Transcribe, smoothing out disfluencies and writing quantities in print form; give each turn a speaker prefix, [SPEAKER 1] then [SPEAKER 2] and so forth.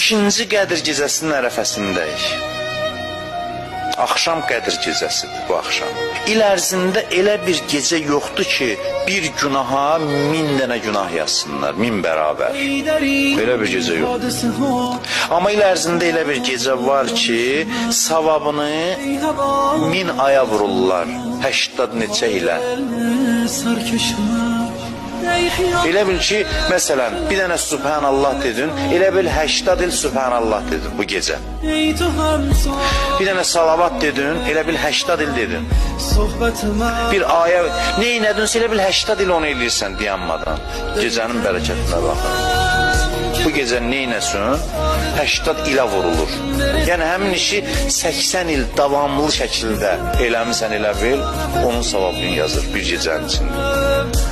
[SPEAKER 1] İkinci Qədir gecəsinin ərəfəsindəyik. Axşam Qədir gecəsidir bu axşam. İl ərzində elə bir gecə yoxdur ki, bir günaha 1000 dənə günah yazsınlar, 1000 bərabər. Belə bir gecə yoxdur. Amma il ərzində elə bir gecə var ki, savabını 1000 aya vururlar, 80 neçə ilə. Elə bil ki, məsələn, bir dənə Subhanallah dedin, elə bil 80 il Subhanallah dedin bu gecə. Bir dənə salavat dedin, elə bil 80 il dedin. Bir ayə, neynədinsə elə bil 80 il onu eləyirsən dayanmadan. Gecənin bərəkətinə baxın. Bu gecə neynəsin? 80 ilə vurulur. Yəni həmin işi 80 il davamlı şəkildə eləmirsən elə bil, onun savabını yazır bir gecənin içində.